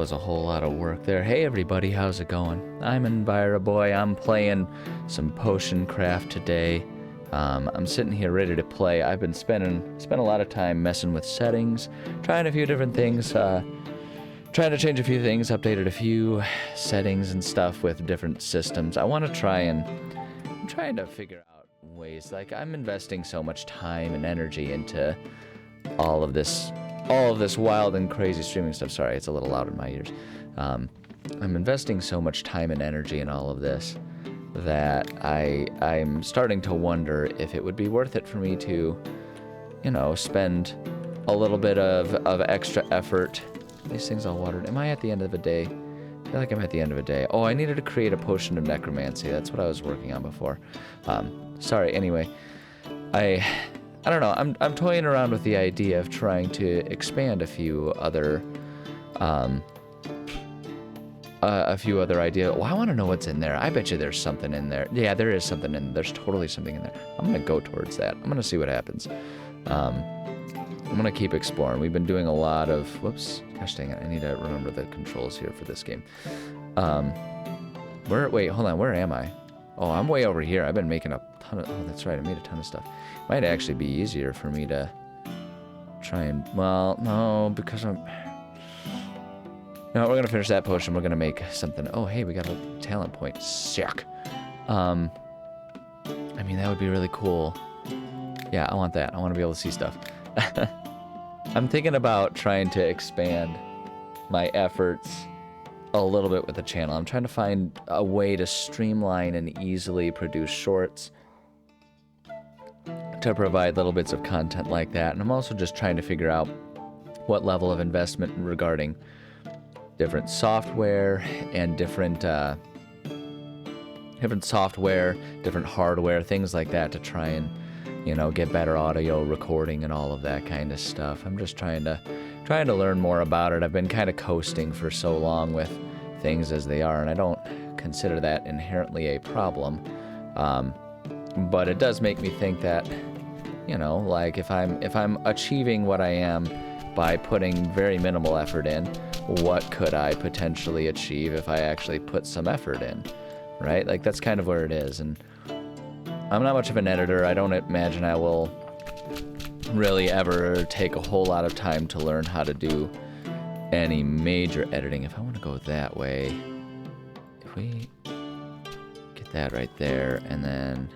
Was a whole lot of work there. Hey everybody, how's it going? I'm Enviroboy. I'm playing some potion craft today. I'm sitting here ready to play. I've been spent a lot of time messing with settings, trying a few different things, trying to change a few things, updated a few settings and stuff with different systems. I'm trying to figure out ways, like I'm investing so much time and energy into all of this wild and crazy streaming stuff. Sorry, it's a little loud in my ears. I'm investing so much time and energy in all of this that I'm starting to wonder if it would be worth it for me to, spend a little bit of extra effort. These things all watered. Am I at the end of a day? I feel like I'm at the end of a day. Oh, I needed to create a potion of necromancy. That's what I was working on before. Sorry, anyway. I don't know. I'm toying around with the idea of trying to expand a few other ideas. Well, I want to know what's in there. I bet you there's something in there. Yeah, there is something in there. There's totally something in there. I'm gonna go towards that. I'm gonna see what happens. I'm gonna keep exploring. We've been doing a lot of. Whoops. Gosh dang it. I need to remember the controls here for this game. Wait, hold on. Where am I? Oh, I'm way over here. I've been making a ton of... Oh, that's right. I made a ton of stuff. Might actually be easier for me to try and... Well, no, because I'm... No, we're going to finish that potion. We're going to make something... Oh, hey, we got a talent point. Sick. I mean, that would be really cool. Yeah, I want that. I want to be able to see stuff. I'm thinking about trying to expand my efforts a little bit with the channel. I'm trying to find a way to streamline and easily produce shorts to provide little bits of content like that. And I'm also just trying to figure out what level of investment regarding different software and different software, different hardware, things like that to try and, get better audio recording and all of that kind of stuff. I'm just trying to learn more about it. I've been kind of coasting for so long with things as they are, and I don't consider that inherently a problem. But it does make me think that, like if I'm achieving what I am by putting very minimal effort in, what could I potentially achieve if I actually put some effort in, right? Like that's kind of where it is. And I'm not much of an editor. I don't imagine I will really ever take a whole lot of time to learn how to do any major editing. If I want to go that way, if we get that right there, and then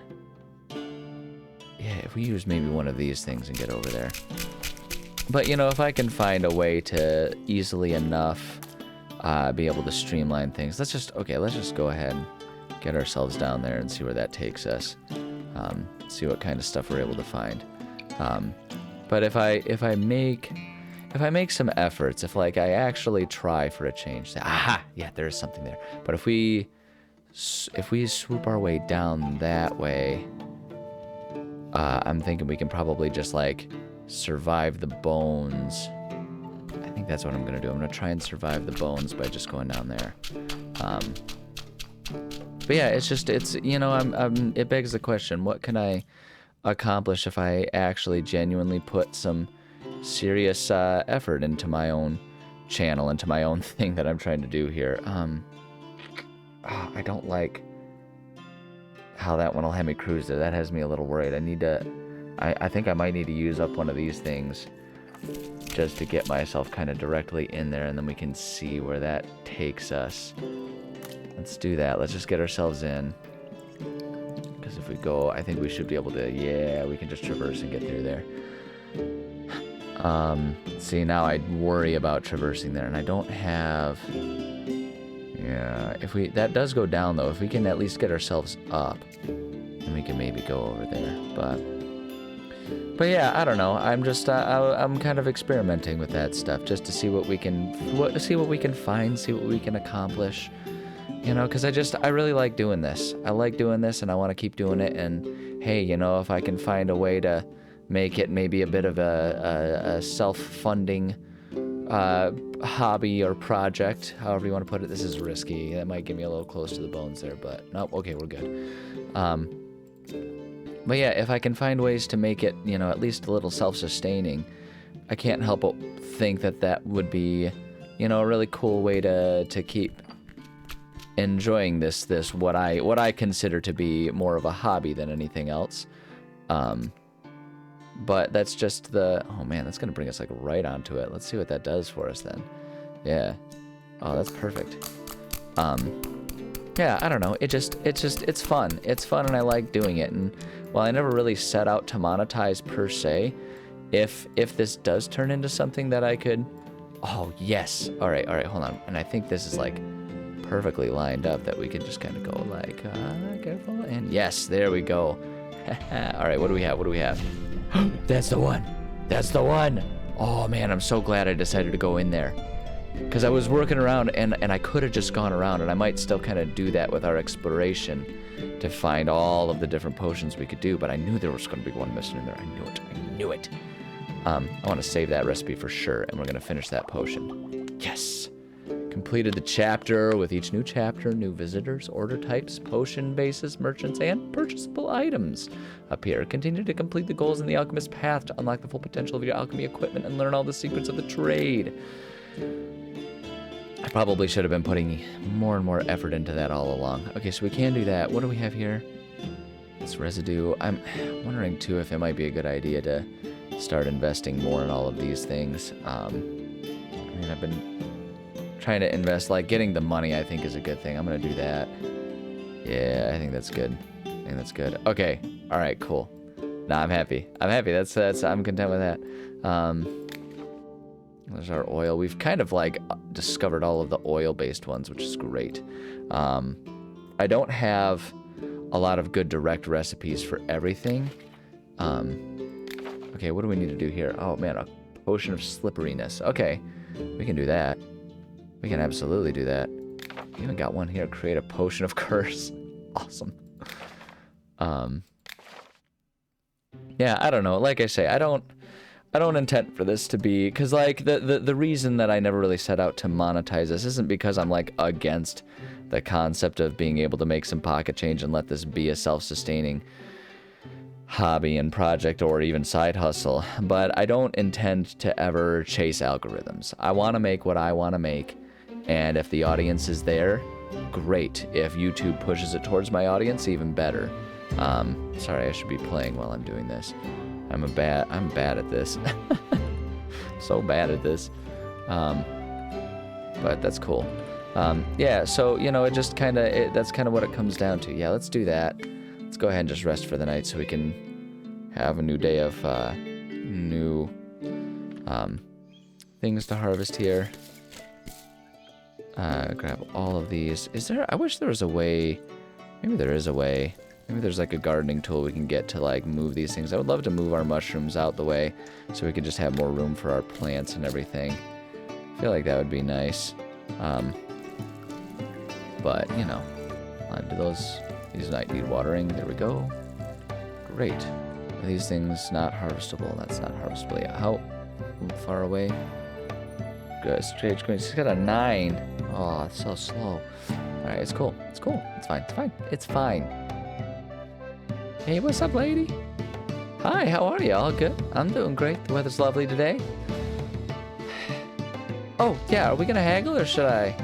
yeah, if we use maybe one of these things and get over there. But if I can find a way to easily enough be able to streamline things, let's just go ahead and get ourselves down there and see where that takes us. See what kind of stuff we're able to find. But if I make some efforts, if like I actually try for a change, say, aha, yeah, there is something there. But if we swoop our way down that way, I'm thinking we can probably just like survive the bones. I think that's what I'm gonna do. I'm gonna try and survive the bones by just going down there. But yeah, it begs the question, what can I accomplish if I actually genuinely put some serious effort into my own channel, into my own thing that I'm trying to do here. I don't like how that one will have me cruise there. That has me a little worried. I think I might need to use up one of these things just to get myself kind of directly in there, and then we can see where that takes us. Let's do that. Let's just get ourselves in. Because if we go, I think we should be able to, yeah, we can just traverse and get through there. See, now I worry about traversing there, and I don't have... Yeah, that does go down, though. If we can at least get ourselves up, then we can maybe go over there. But yeah, I don't know. I'm just, I'm kind of experimenting with that stuff, just to see what we can find, see what we can accomplish. Because I really like doing this. I like doing this, and I want to keep doing it. And hey, if I can find a way to make it maybe a bit of a self-funding hobby or project, however you want to put it. This is risky. That might get me a little close to the bones there, but no, okay, we're good. But yeah, if I can find ways to make it, at least a little self-sustaining, I can't help but think that would be you know, a really cool way to keep enjoying this what I consider to be more of a hobby than anything else. But that's just oh man, that's gonna bring us like right onto it. Let's see what that does for us then. Yeah. Oh, that's perfect. Yeah, I don't know. It's fun. It's fun and I like doing it. And while I never really set out to monetize per se, if this does turn into something that I could, oh yes. All right, hold on. And I think this is like perfectly lined up that we can just kind of go like, careful. And yes, there we go. All right, what do we have? That's the one. That's the one. Oh man, I'm so glad I decided to go in there. Because I was working around and I could have just gone around, and I might still kind of do that with our exploration to find all of the different potions we could do, but I knew there was going to be one missing in there. I knew it. I want to save that recipe for sure, and we're going to finish that potion. Yes! Completed the chapter. With each new chapter, new visitors, order types, potion bases, merchants, and purchasable items appear. Continue to complete the goals in the alchemist path to unlock the full potential of your alchemy equipment and learn all the secrets of the trade. I probably should have been putting more and more effort into that all along. Okay, so we can do that. What do we have here? It's residue. I'm wondering, too, if it might be a good idea to start investing more in all of these things. I mean, I've been trying to invest, like, getting the money, I think, is a good thing. I'm going to do that. Yeah, I think that's good. Okay. All right, cool. Nah, I'm happy. I'm content with that. There's our oil. We've kind of like discovered all of the oil-based ones, which is great. I don't have a lot of good direct recipes for everything. Okay, what do we need to do here? Oh man, a potion of slipperiness. Okay, we can do that. We can absolutely do that. We even got one here. Create a potion of curse. Awesome. Yeah, I don't know. Like I say, I don't intend for this to be, because like the reason that I never really set out to monetize this isn't because I'm like against the concept of being able to make some pocket change and let this be a self-sustaining hobby and project or even side hustle, but I don't intend to ever chase algorithms. I want to make what I want to make, and if the audience is there, great. If YouTube pushes it towards my audience, even better. Sorry, I should be playing while I'm doing this. I'm bad at this. So bad at this. But that's cool. Yeah, so, you know, it just that's kind of what it comes down to. Yeah, let's do that. Let's go ahead and just rest for the night so we can have a new day of new things to harvest here. Grab all of these. I wish there was a way. Maybe there is a way. Maybe there's like a gardening tool we can get to like move these things. I would love to move our mushrooms out the way so we could just have more room for our plants and everything. I feel like that would be nice. But, you know, these might need watering. There we go. Great. Are these things not harvestable? That's not harvestable yet. How far away? Good. Stage green. She's got a 9. Oh, it's so slow. Alright, it's cool. It's fine. Hey, what's up, lady? Hi, how are you? All good? I'm doing great. The weather's lovely today. Oh, yeah, are we gonna haggle or should I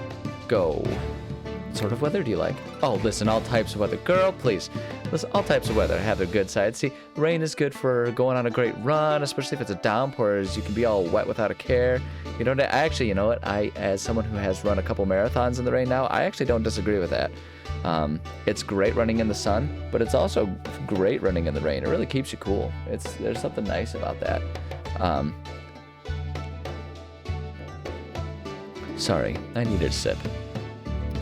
go? What sort of weather do you like? Oh, listen, all types of weather. Girl, please. Listen, all types of weather have their good side. See, rain is good for going on a great run, especially if it's a downpour, as you can be all wet without a care. You know, actually, you know what? As someone who has run a couple marathons in the rain now, I actually don't disagree with that. It's great running in the sun, but it's also great running in the rain. It really keeps you cool. There's something nice about that. Sorry, I needed a sip.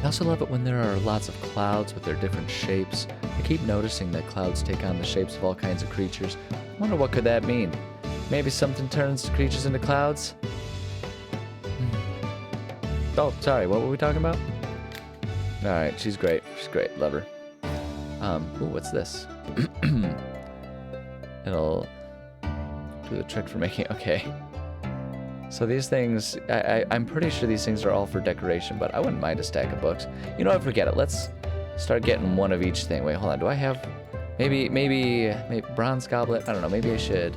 I also love it when there are lots of clouds with their different shapes. I keep noticing that clouds take on the shapes of all kinds of creatures. I wonder what could that mean? Maybe something turns creatures into clouds? Oh, sorry, what were we talking about? Alright, she's great. Love her. Ooh, what's this? It'll do the trick for making, okay. So these things, I'm pretty sure these things are all for decoration, but I wouldn't mind a stack of books. You know what, forget it. Let's start getting one of each thing. Wait, hold on. Do I have, maybe bronze goblet? I don't know, maybe I should.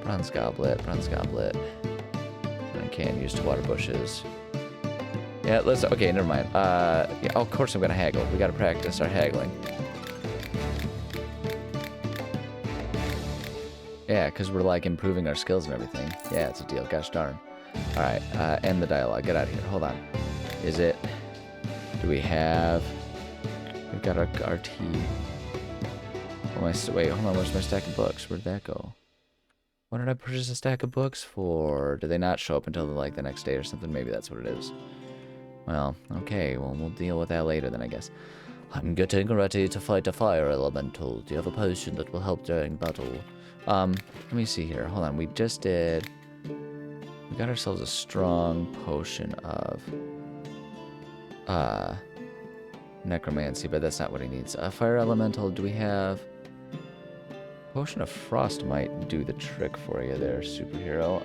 Bronze goblet. I'm gonna can use to water bushes. Yeah, let's, okay, never mind. Yeah, of course I'm gonna haggle. We gotta practice our haggling. Yeah, because we're like improving our skills and everything. Yeah, it's a deal. Gosh darn. All right, end the dialogue. Get out of here. Hold on. Is it? Do we have? We've got our tea. Oh, wait, hold on. Where's my stack of books? Where'd that go? What did I purchase a stack of books for? Do they not show up until like the next day or something? Maybe that's what it is. Well, okay. Well, we'll deal with that later then, I guess. I'm getting ready to fight a fire elemental. Do you have a potion that will help during battle? Let me see here. Hold on. We just did... We got ourselves a strong potion of... necromancy, but that's not what he needs. A fire elemental, do we have... Potion of frost might do the trick for you there, superhero.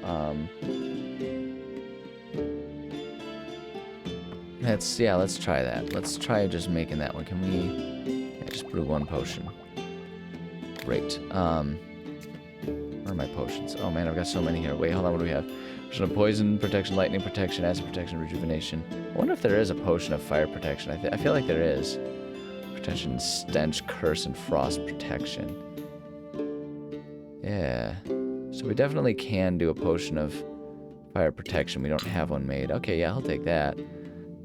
Let's try that. Let's try just making that one. Can we... Yeah, just brew one potion. Great. Where are my potions? Oh man, I've got so many here. Wait, hold on, what do we have? Potion of poison, protection, lightning protection, acid protection, rejuvenation. I wonder if there is a potion of fire protection. I feel like there is. Protection, stench, curse, and frost protection. Yeah. So we definitely can do a potion of fire protection. We don't have one made. Okay, yeah, I'll take that.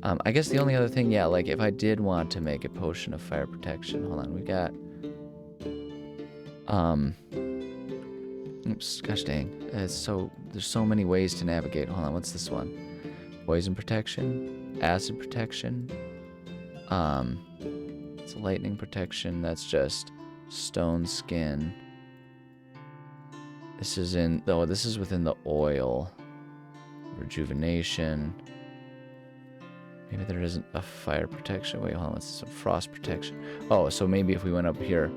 I guess the only other thing, yeah, like if I did want to make a potion of fire protection. Hold on, we got... Oops, gosh dang. There's so many ways to navigate. Hold on, what's this one? Poison protection, acid protection. It's lightning protection. That's just stone skin. This is in, oh, this is within the oil. Rejuvenation. Maybe there isn't a fire protection. Wait, hold on, what's this? Frost protection. Oh, so maybe if we went up here.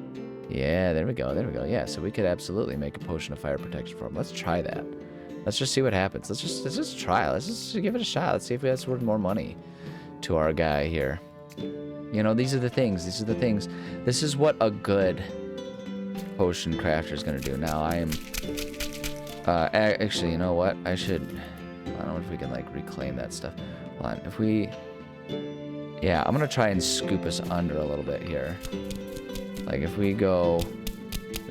Yeah, there we go, there we go. Yeah, so we could absolutely make a potion of fire protection for him. Let's try that. Let's just see what happens. Let's just try. Let's just give it a shot. Let's see if that's worth more money to our guy here. You know, these are the things. These are the things. This is what a good potion crafter is going to do. Now, I am... actually, you know what? I don't know if we can, like, reclaim that stuff. Hold on. If we... Yeah, I'm going to try and scoop us under a little bit here. Like, if we go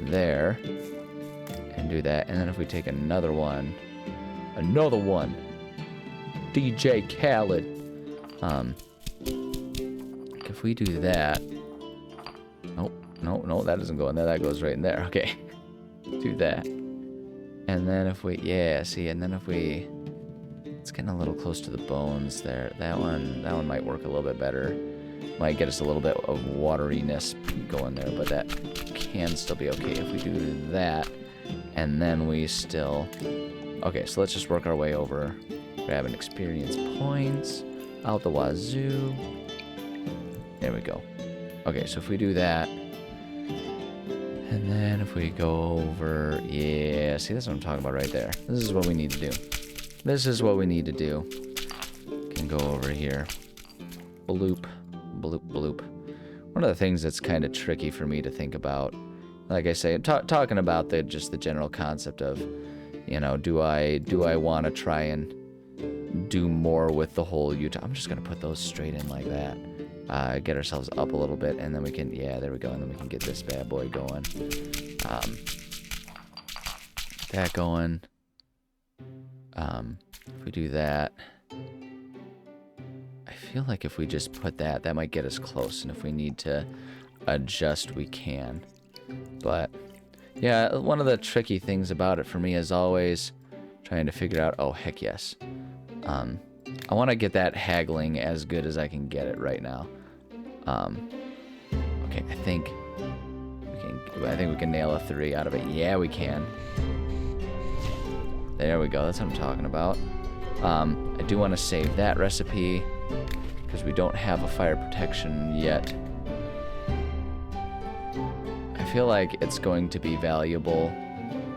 there and do that, and then if we take another one, DJ Khaled, if we do that, no, that doesn't go in there, that goes right in there, okay, do that, and then if we, yeah, see, and then if we, it's getting a little close to the bones there, that one might work a little bit better. Might get us a little bit of wateriness going there, but that can still be okay if we do that. And then we still... Okay, so let's just work our way over. Grabbing experience points. Out the wazoo. There we go. Okay, so if we do that... And then if we go over... Yeah, see, that's what I'm talking about right there. This is what we need to do. This is what we need to do. Can go over here. Bloop. Bloop, bloop. One of the things that's kind of tricky for me to think about, like I say, talking about just the general concept of, you know, do I want to try and do more with the whole Utah? I'm just gonna put those straight in like that. Get ourselves up a little bit, and then we can, yeah, there we go, and then we can get this bad boy going. That going. If we do that. I feel like if we just put that might get us close, and if we need to adjust, we can. But, yeah, one of the tricky things about it for me is always trying to figure out, oh, heck yes. I want to get that haggling as good as I can get it right now. Okay, I think we can nail a 3 out of it. Yeah, we can. There we go, that's what I'm talking about. I do want to save that recipe, because we don't have a fire protection yet. I feel like it's going to be valuable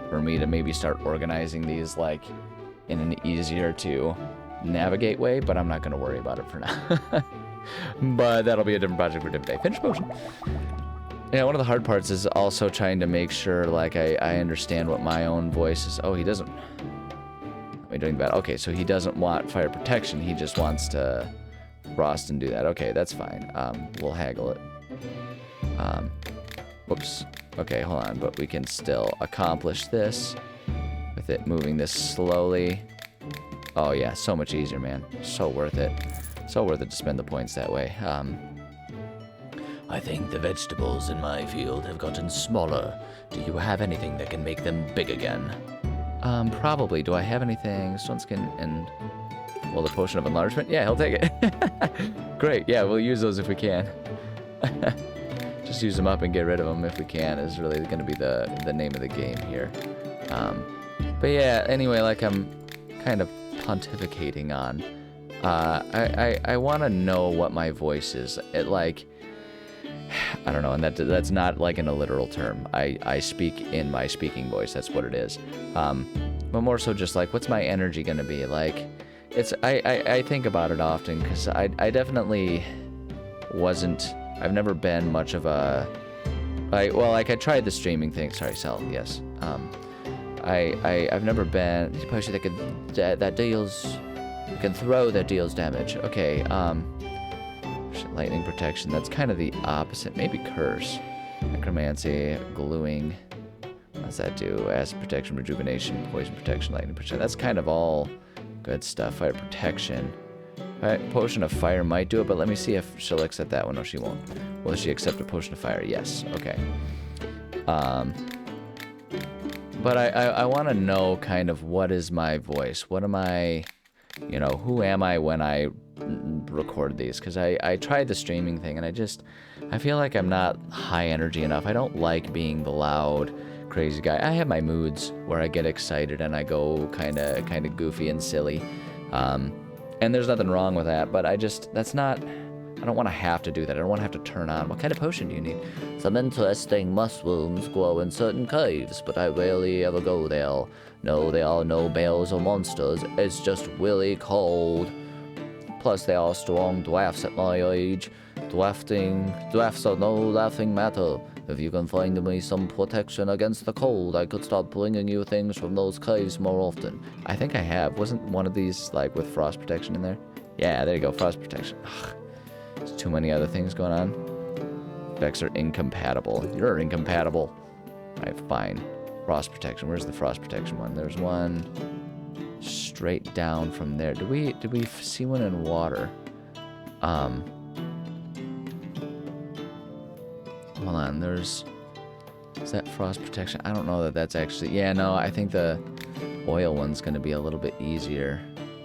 for me to maybe start organizing these like in an easier to navigate way, but I'm not going to worry about it for now. But that'll be a different project for a different day. Finish potion. Yeah, one of the hard parts is also trying to make sure like I understand what my own voice is. Oh, he doesn't. me doing that. Okay, so he doesn't want fire protection. He just wants to frost and do that. Okay, that's fine. We'll haggle it. Whoops. Okay, hold on. But we can still accomplish this with it moving this slowly. Oh, yeah. So much easier, man. So worth it. So worth it to spend the points that way. I think the vegetables in my field have gotten smaller. Do you have anything that can make them big again? Probably. Do I have anything? Stone skin and... Well, the potion of enlargement? Yeah, he'll take it. Great. Yeah, we'll use those if we can. Just use them up and get rid of them if we can is really going to be the name of the game here. But yeah, anyway, like I'm kind of pontificating on, I want to know what my voice is. It like, I don't know, and that's not like in a literal term. I speak in my speaking voice. That's what it is. But more so just like, what's my energy going to be? Like, I think about it often because I definitely wasn't... I've never been much of a... I tried the streaming thing. Sorry, Sal. Yes. I've never been... You probably should that deals... You can throw that deals damage. Okay, lightning protection. That's kind of the opposite. Maybe curse. Necromancy, gluing. What does that do? Acid protection, rejuvenation, poison protection, lightning protection. That's kind of all good stuff. Fire protection. Potion of fire might do it, but let me see if she'll accept that one. No, she won't. Will she accept a potion of fire? Yes. Okay. But I want to know kind of what is my voice. What am I, you know, who am I when I record these? Because I tried the streaming thing, and I feel like I'm not high energy enough. I don't like being the loud, crazy guy. I have my moods where I get excited and I go kind of goofy and silly. And there's nothing wrong with that, but that's not, I don't want to have to do that. I don't want to have to turn on. What kind of potion do you need? Some interesting mushrooms grow in certain caves, but I rarely ever go there. No, there are no bears or monsters. It's just really cold. Plus, they are strong dwarfs at my age. Dwarfs are no laughing matter. If you can find me some protection against the cold, I could start bringing you things from those caves more often. I think I have. Wasn't one of these, like, with frost protection in there? Yeah, there you go, frost protection. Ugh. There's too many other things going on. Specs are incompatible. You're incompatible. Alright, fine. Frost protection. Where's the frost protection one? There's one straight down from there. Did we see one in water? Hold on, is that frost protection? I don't know that that's actually... Yeah, no, I think the oil one's going to be a little bit easier.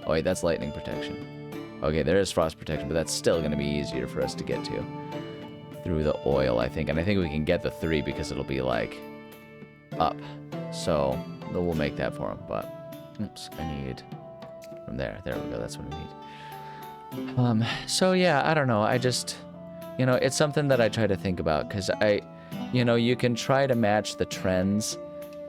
Oh, wait, that's lightning protection. Okay, there is frost protection, but that's still going to be easier for us to get to. Through the oil, I think. And I think we can get the 3 because it'll be, like, up. So, we'll make that for him, but... Oops, I need... From there. There we go, that's what we need. So, yeah, I don't know, I just... You know, it's something that I try to think about because you know, you can try to match the trends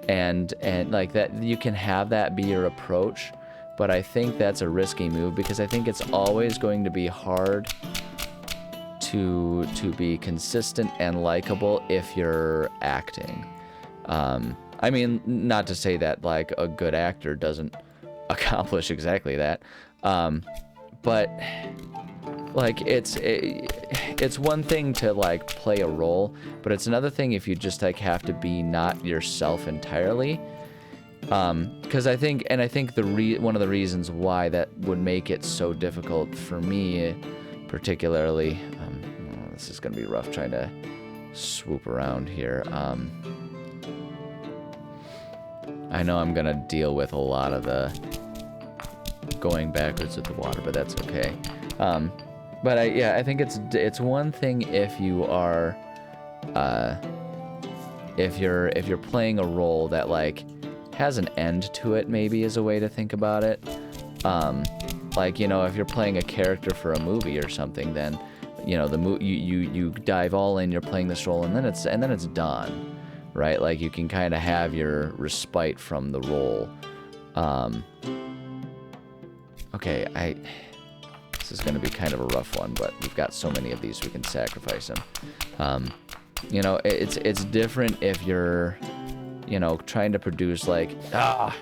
and like that, you can have that be your approach, but I think that's a risky move because I think it's always going to be hard to be consistent and likable if you're acting. I mean, not to say that like a good actor doesn't accomplish exactly that, but like it's one thing to like play a role, but it's another thing if you just like have to be not yourself entirely. Because I think one of the reasons why that would make it so difficult for me, particularly, this is gonna be rough trying to swoop around here. I know I'm gonna deal with a lot of the going backwards with the water, but that's okay. But I think it's one thing if you are, if you're playing a role that like has an end to it, maybe is a way to think about it. Like, you know, if you're playing a character for a movie or something, then you know you dive all in, you're playing this role, and then it's done, right? Like you can kind of have your respite from the role. Okay, this is going to be kind of a rough one, but we've got so many of these we can sacrifice them. You know, it's different if you're, you know, trying to produce like,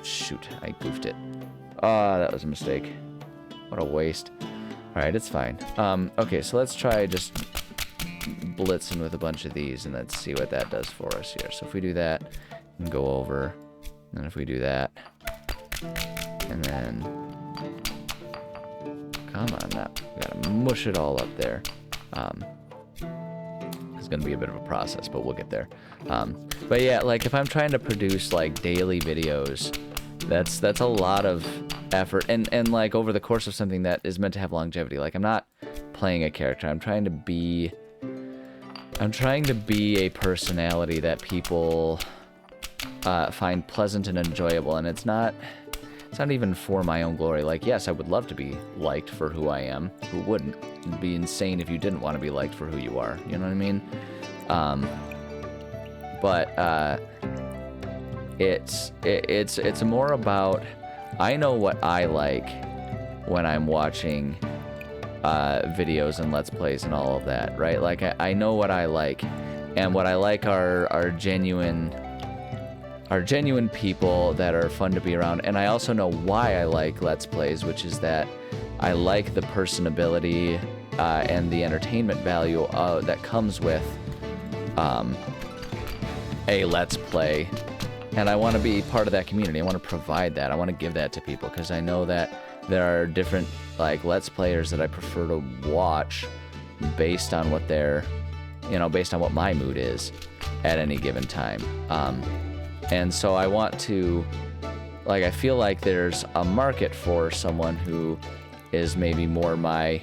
shoot, I goofed it. Oh, that was a mistake. What a waste. Alright, it's fine. Okay, so let's try just blitzing with a bunch of these, and let's see what that does for us here. So if we do that, and go over, and if we do that, and then, come on now, we gotta mush it all up there. It's gonna be a bit of a process, but we'll get there. But yeah, like if I'm trying to produce like daily videos, that's a lot of effort, and like over the course of something that is meant to have longevity. Like I'm not playing a character. I'm trying to be a personality that people find pleasant and enjoyable, and it's not even for my own glory. Like, yes, I would love to be liked for who I am. Who wouldn't? It'd be insane if you didn't want to be liked for who you are. You know what I mean? But it's more about, I know what I like when I'm watching videos and Let's Plays and all of that, right? Like, I know what I like, and what I like are genuine people that are fun to be around. And I also know why I like Let's Plays, which is that I like the personability and the entertainment value that comes with a Let's Play. And I want to be part of that community. I want to provide that. I want to give that to people, because I know that there are different like Let's Players that I prefer to watch based on what their, based on what my mood is at any given time. And so I want to, like, I feel like there's a market for someone who is maybe more my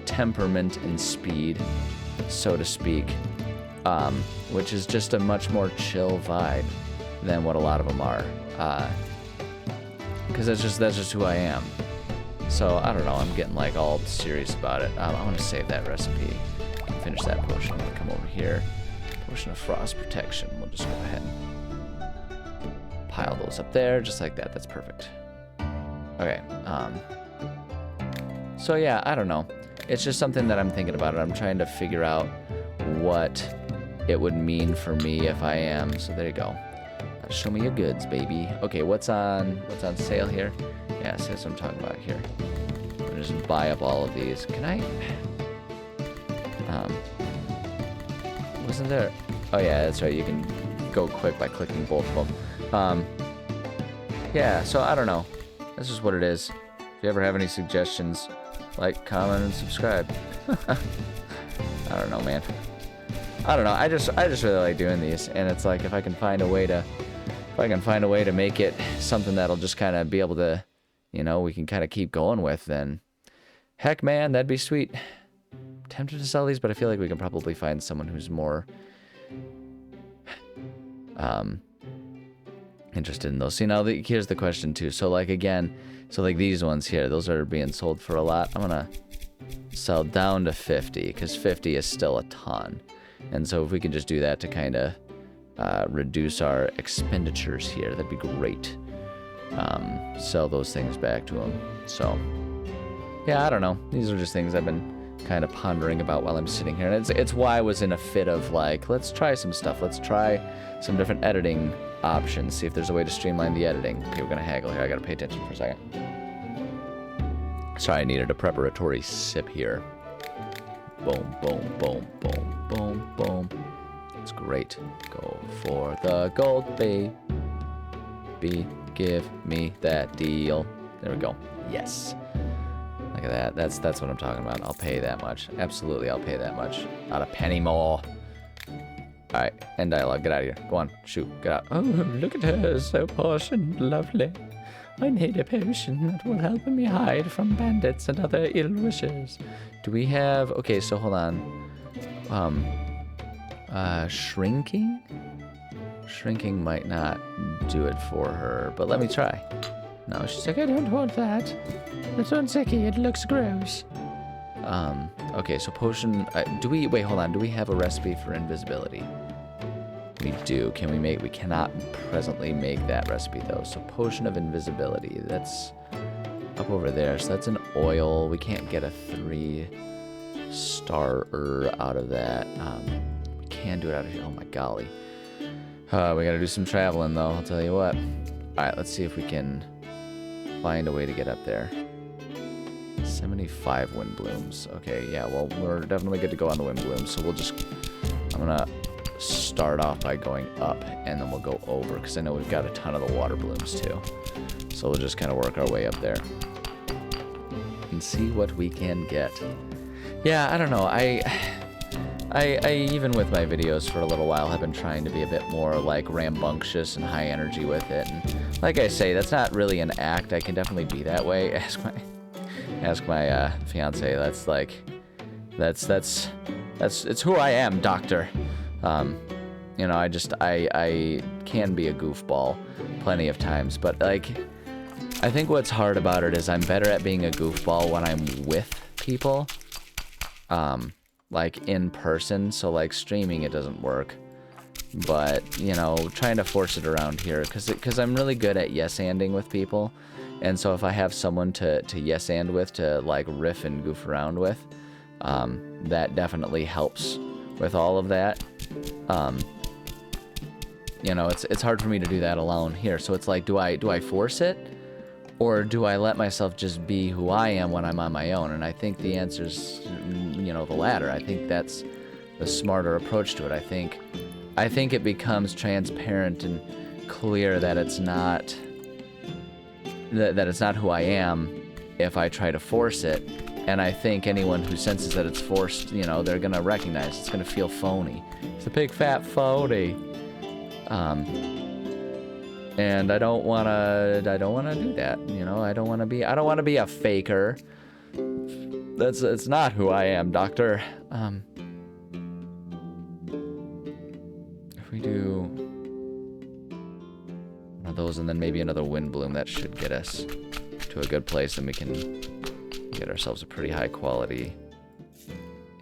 temperament and speed, so to speak, which is just a much more chill vibe than what a lot of them are, because that's just who I am. So I don't know, I'm getting like all serious about it. I want to save that recipe, finish that potion. I'm gonna come over here, potion of frost protection. We'll just go ahead and pile those up there, just like that. That's perfect. Okay. So yeah, I don't know. It's just something that I'm thinking about. I'm trying to figure out what it would mean for me if I am. So there you go. Show me your goods, baby. Okay, what's on sale here? Yeah, so that's what I'm talking about here. I'll just buy up all of these. Can I? Wasn't there? Oh yeah, that's right. You can go quick by clicking both of them. Yeah. So I don't know. This is what it is. If you ever have any suggestions, like, comment, and subscribe. I don't know, man. I don't know. I just really like doing these, and it's like if I can find a way to make it something that'll just kind of be able to, we can kind of keep going with, then heck, man, that'd be sweet. I'm tempted to sell these, but I feel like we can probably find someone who's more interested in those. See, now here's the question too. So like again, like these ones here, those are being sold for a lot. I'm gonna sell down to 50, because 50 is still a ton. And so if we can just do that to kind of reduce our expenditures here, that'd be great. Sell those things back to them. So yeah, I don't know. These are just things I've been kind of pondering about while I'm sitting here. And it's why I was in a fit of like, let's try some stuff. Let's try some different editing options. See if there's a way to streamline the editing. Okay, we're gonna haggle here. I gotta pay attention for a second. Sorry, I needed a preparatory sip here. Boom, boom, boom, boom, boom, boom. It's great. Go for the gold, baby. Give me that deal. There we go. Yes. Look at that. That's what I'm talking about. I'll pay that much. Absolutely, I'll pay that much. Not a penny more. All right, end dialogue. Get out of here. Go on. Shoot. Get out. Oh, look at her. So posh and lovely. I need a potion that will help me hide from bandits and other ill wishers. Do we have... Okay, so hold on. Shrinking? Shrinking might not do it for her, but let me try. No, she's like, I don't want that. That's unsicky. It looks gross. Okay, so potion... Wait, hold on. Do we have a recipe for invisibility? We do. Can we make... We cannot presently make that recipe, though. So potion of invisibility. That's up over there. So that's an oil. We can't get a 3-star out of that. We can do it out of here. Oh, my golly. We gotta do some traveling, though. I'll tell you what. Alright, let's see if we can find a way to get up there. 75 wind blooms. Okay, yeah, well, we're definitely good to go on the wind blooms, so I'm gonna start off by going up, and then we'll go over, because I know we've got a ton of the water blooms, too. So we'll just kind of work our way up there and see what we can get. Yeah, I don't know. I even with my videos for a little while have been trying to be a bit more like rambunctious and high energy with it. And like I say, that's not really an act. I can definitely be that way. Ask my fiance. That's like, it's who I am, doctor. You know, I can be a goofball plenty of times, but like, I think what's hard about it is I'm better at being a goofball when I'm with people, like in person. So like streaming, it doesn't work, but you know, trying to force it around here, because I'm really good at yes-anding with people. And so if I have someone to yes-and with, to like riff and goof around with, that definitely helps with all of that. You know, it's hard for me to do that alone here. So it's like, do I force it, or do I let myself just be who I am when I'm on my own? And I think the answer's, you know, the latter. I think that's the smarter approach to it. I think it becomes transparent and clear that it's not that it's not who I am if I try to force it. And I think anyone who senses that it's forced, you know, they're gonna recognize it's gonna feel phony. It's a big fat phony. And I don't wanna do that. You know, I don't wanna be a faker. It's not who I am, doctor. If we do one of those and then maybe another wind bloom, that should get us to a good place, and we can get ourselves a pretty high quality,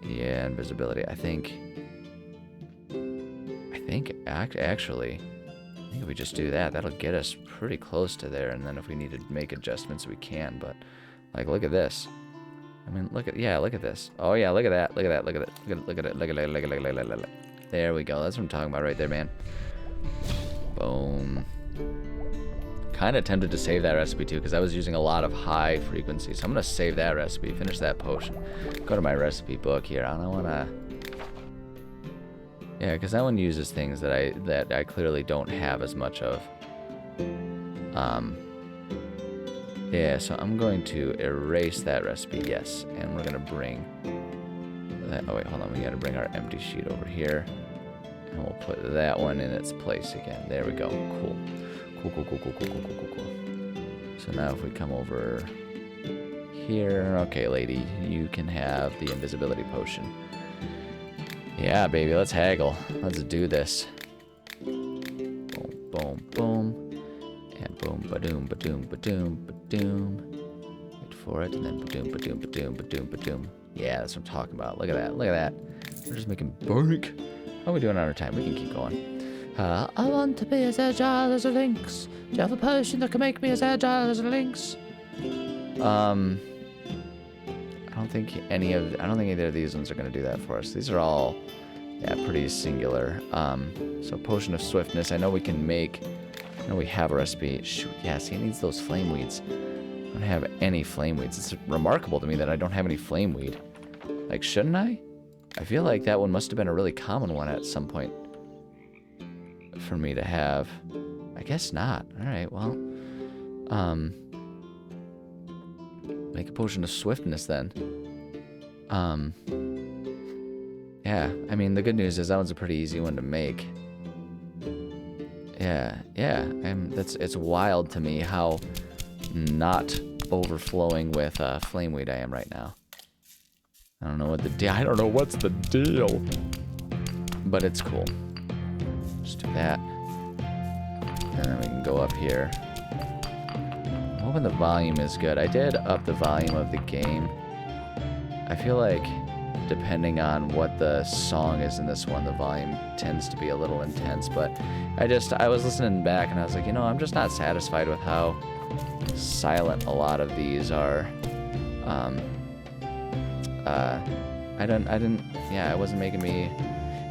yeah, invisibility. I think actually, I think if we just do that, that'll get us pretty close to there. And then if we need to make adjustments, we can. But like, look at this. I mean, look at this. Oh yeah, look at that. Look at it. There we go. That's what I'm talking about right there, man. Boom. Kind of tempted to save that recipe too, because I was using a lot of high frequency. So I'm gonna save that recipe, finish that potion, go to my recipe book here. I don't wanna. Yeah, because that one uses things that I clearly don't have as much of. Yeah, so I'm going to erase that recipe, yes, and we're gonna bring that. Oh wait, hold on. We gotta bring our empty sheet over here, and we'll put that one in its place again. There we go. Cool. Cool. So now if we come over here, okay, lady, you can have the invisibility potion. Yeah, baby, let's haggle. Let's do this. Boom, boom, boom. And boom, ba-doom, ba-doom, ba-doom, ba-doom. Wait for it, and then ba-doom, ba-doom, ba-doom, ba-doom, ba-doom. Yeah, that's what I'm talking about. Look at that, look at that. We're just making bank. How are we doing on our time? We can keep going. I want to be as agile as a lynx. Do you have a potion that can make me as agile as a lynx? I don't think either of these ones are going to do that for us. These are all, yeah, pretty singular. So potion of swiftness. I know we can make. I know we have a recipe. Shoot, yeah. See, it needs those flame weeds. I don't have any flame weeds. It's remarkable to me that I don't have any flame weed. Like, shouldn't I? I feel like that one must have been a really common one at some point for me to have. I guess not. All right. Well, make a potion of swiftness then. Yeah, I mean, the good news is that one's a pretty easy one to make. Yeah, it's wild to me how not overflowing with flameweed I am right now. I don't know what's the deal, but it's cool. Just do that, and then we can go up here. I'm hoping the volume is good. I did up the volume of the game. I feel like depending on what the song is in this one, the volume tends to be a little intense, but I was listening back and I was like, you know, I'm just not satisfied with how silent a lot of these are.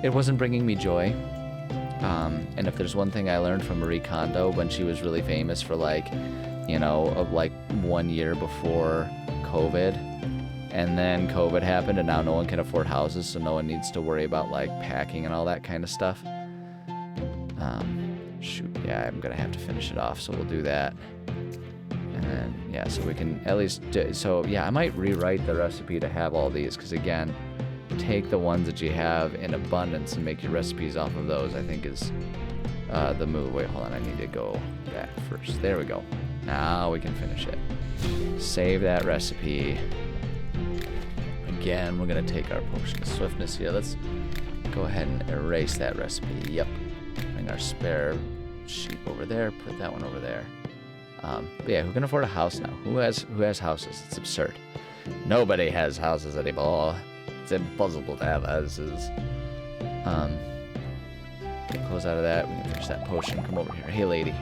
It wasn't bringing me joy. And if there's one thing I learned from Marie Kondo when she was really famous for like you know, of like 1 year before COVID. And then COVID happened, and now no one can afford houses, so no one needs to worry about like packing and all that kind of stuff. Shoot, yeah, I'm gonna have to finish it off, so we'll do that. And then, yeah, so we can at least so yeah, I might rewrite the recipe to have all these, because again, take the ones that you have in abundance and make your recipes off of those, I think is the move. Wait, hold on, I need to go back first. There we go. Now we can finish it. Save that recipe. Again, we're gonna take our potion of swiftness here. Let's go ahead and erase that recipe. Yep. Bring our spare sheep over there. Put that one over there. But yeah, who can afford a house now? Who has houses? It's absurd. Nobody has houses anymore. It's impossible to have houses. Close out of that. We can finish that potion. Come over here. Hey, lady.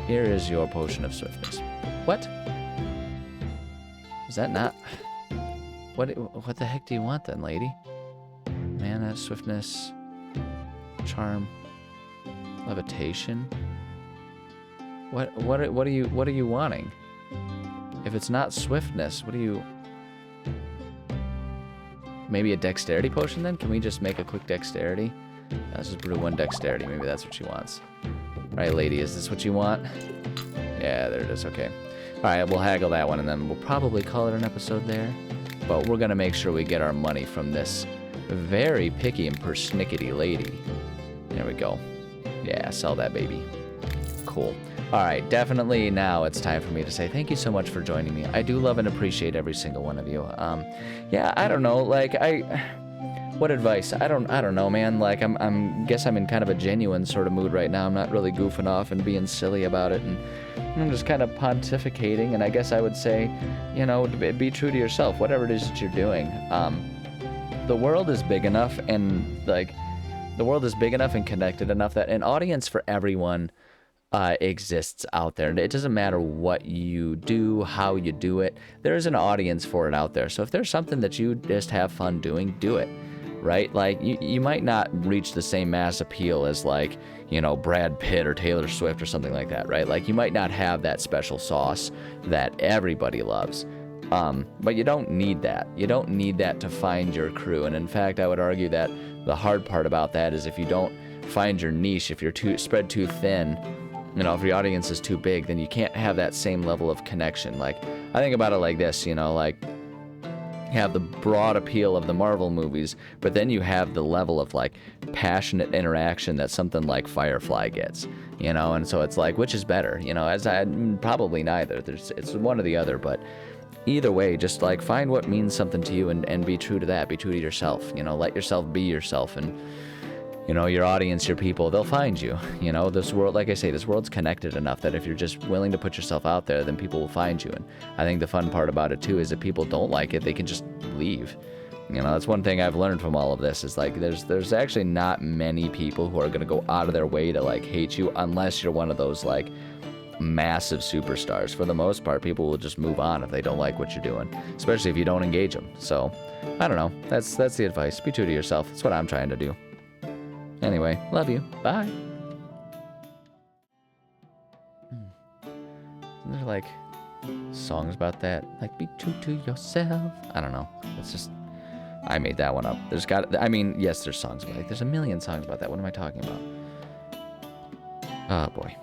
Here is your potion of swiftness. What? Is that not... What the heck do you want then, lady? Mana, swiftness, charm, levitation. What are you wanting? If it's not swiftness, what do you... Maybe a dexterity potion then? Can we just make a quick dexterity? Let's just brew 1 dexterity. Maybe that's what she wants. Right, lady, is this what you want? Yeah, there it is. Okay. All right, we'll haggle that one, and then we'll probably call it an episode there. But we're going to make sure we get our money from this very picky and persnickety lady. There we go. Yeah, sell that baby. Cool. All right, definitely now it's time for me to say thank you so much for joining me. I do love and appreciate every single one of you. Yeah, I don't know, like, what advice? I don't know, man. Like, guess I'm in kind of a genuine sort of mood right now. I'm not really goofing off and being silly about it, and I'm just kind of pontificating. And I guess I would say, you know, be true to yourself, whatever it is that you're doing. The world is big enough, and like, the world is big enough and connected enough that an audience for everyone exists out there. It doesn't matter what you do, how you do it. There's an audience for it out there. So if there's something that you just have fun doing, do it. Right? Like, you might not reach the same mass appeal as, like, you know, Brad Pitt or Taylor Swift or something like that, right? Like, you might not have that special sauce that everybody loves. But you don't need that. You don't need that to find your crew. And in fact, I would argue that the hard part about that is if you don't find your niche, if you're spread too thin, you know, if your audience is too big, then you can't have that same level of connection. Like, I think about it like this, you know, like, you have the broad appeal of the Marvel movies, but then you have the level of, like, passionate interaction that something like Firefly gets, you know, and so it's like, which is better, you know, probably neither. It's one or the other, but either way, just, like, find what means something to you and be true to that, be true to yourself, you know, let yourself be yourself, and, you know, your audience, your people, they'll find you. You know, this world, like I say, this world's connected enough that if you're just willing to put yourself out there, then people will find you. And I think the fun part about it, too, is if people don't like it, they can just leave. You know, that's one thing I've learned from all of this is, like, there's actually not many people who are going to go out of their way to, like, hate you unless you're one of those, like, massive superstars. For the most part, people will just move on if they don't like what you're doing, especially if you don't engage them. So, I don't know. That's the advice. Be true to yourself. That's what I'm trying to do. Anyway, love you. Bye. Isn't there, like, songs about that? Like, be true to yourself. I don't know. It's just, I made that one up. Yes, there's songs about it. There's a million songs about that. What am I talking about? Oh, boy.